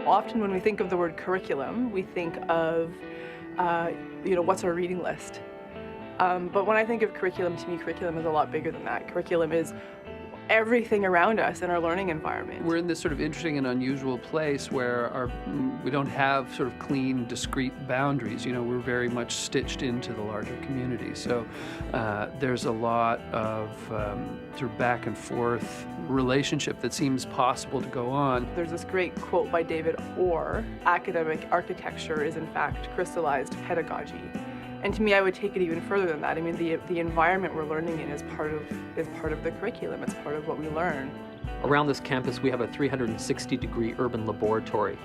Often when we think of the word curriculum, we think of, what's our reading list? But when I think of curriculum, to me, curriculum is a lot bigger than that. Curriculum is everything around us in our learning environment. We're in this sort of interesting and unusual place where we don't have sort of clean, discrete boundaries. We're very much stitched into the larger community. So there's a lot of sort of back and forth relationship that seems possible to go on. There's this great quote by David Orr: academic architecture is in fact crystallized pedagogy. And to me, I would take it even further than that. I mean, the environment we're learning in is part of the curriculum. It's part of what we learn. Around this campus, we have a 360-degree urban laboratory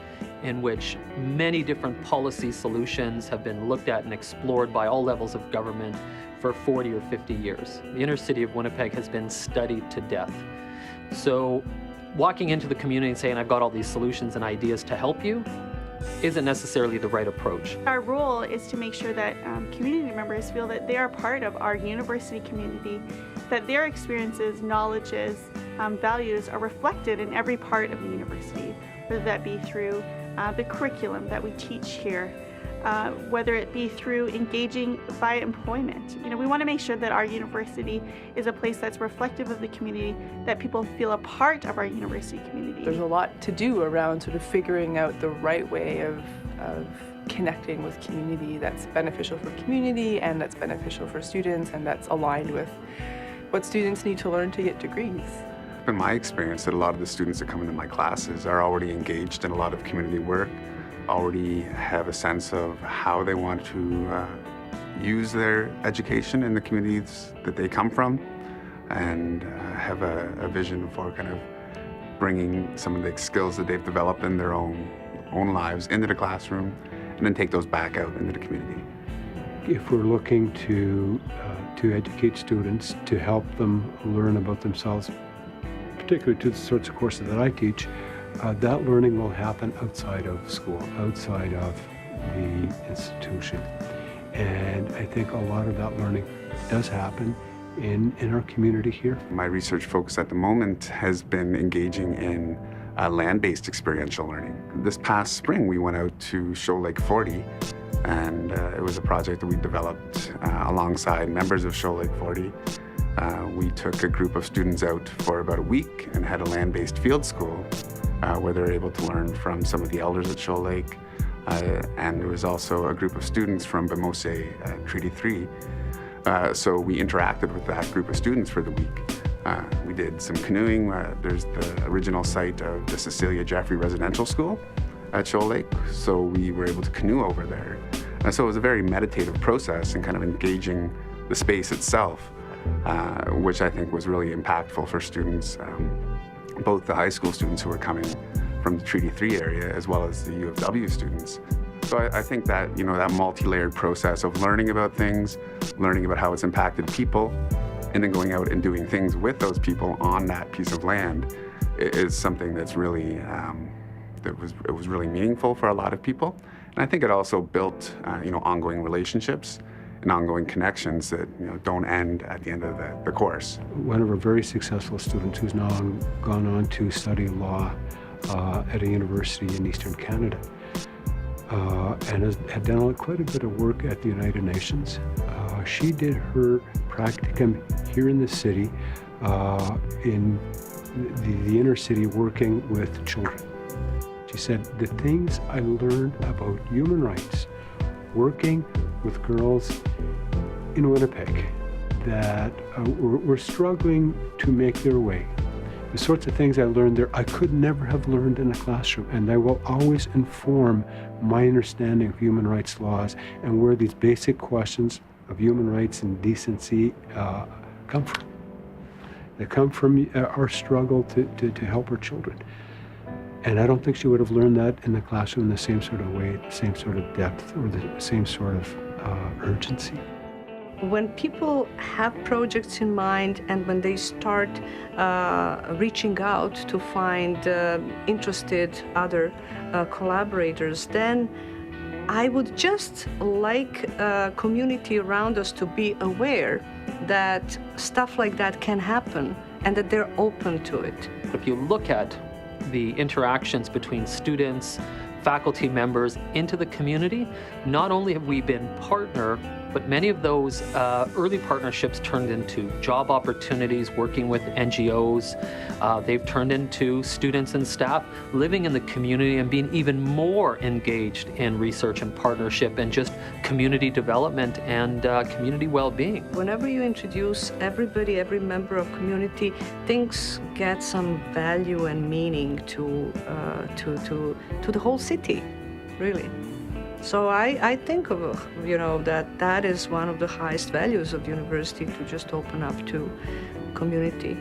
in which many different policy solutions have been looked at and explored by all levels of government for 40 or 50 years. The inner city of Winnipeg has been studied to death. So walking into the community and saying, I've got all these solutions and ideas to help you, isn't necessarily the right approach. Our role is to make sure that community members feel that they are part of our university community, that their experiences, knowledges, values are reflected in every part of the university, whether that be through the curriculum that we teach here, whether it be through engaging via employment. We want to make sure that our university is a place that's reflective of the community, that people feel a part of our university community. There's a lot to do around sort of figuring out the right way of connecting with community that's beneficial for community and that's beneficial for students and that's aligned with what students need to learn to get degrees. It's been my experience that a lot of the students that come into my classes are already engaged in a lot of community work, already have a sense of how they want to use their education in the communities that they come from, and have a vision for kind of bringing some of the skills that they've developed in their own lives into the classroom, and then take those back out into the community. If we're looking to educate students, to help them learn about themselves, particularly to the sorts of courses that I teach, that learning will happen outside of school, outside of the institution. And I think a lot of that learning does happen in our community here. My research focus at the moment has been engaging in land-based experiential learning. This past spring, we went out to Shoal Lake 40, and it was a project that we developed alongside members of Shoal Lake 40. We took a group of students out for about a week and had a land-based field school where they were able to learn from some of the elders at Shoal Lake. And there was also a group of students from Bemose Treaty 3. So we interacted with that group of students for the week. We did some canoeing. There's the original site of the Cecilia Jeffrey Residential School at Shoal Lake, so we were able to canoe over there. So it was a very meditative process and kind of engaging the space itself, which I think was really impactful for students, both the high school students who were coming from the Treaty 3 area as well as the U of W students. So I think that, that multi-layered process of learning about things, learning about how it's impacted people, and then going out and doing things with those people on that piece of land is something that's really, it was really meaningful for a lot of people. And I think it also built, ongoing relationships and ongoing connections that, don't end at the end of the course. One of our very successful students who's now gone on to study law at a university in Eastern Canada, and had done quite a bit of work at the United Nations. She did her practicum here in the city, in the inner city, working with children. She said, the things I learned about human rights working with girls in Winnipeg that were struggling to make their way, the sorts of things I learned there I could never have learned in a classroom, and they will always inform my understanding of human rights laws and where these basic questions of human rights and decency come from. They come from our struggle to help our children. And I don't think she would have learned that in the classroom in the same sort of way, the same sort of depth, or the same sort of urgency. When people have projects in mind and when they start reaching out to find interested other collaborators, then I would just like community around us to be aware that stuff like that can happen and that they're open to it. If you look at the interactions between students, faculty members into the community, not only have we been partner, but many of those early partnerships turned into job opportunities working with NGOs. They've turned into students and staff living in the community and being even more engaged in research and partnership and just community development and community well-being. Whenever you introduce everybody, every member of community, things get some value and meaning to the whole city, really. So I think of, that is one of the highest values of the university, to just open up to community.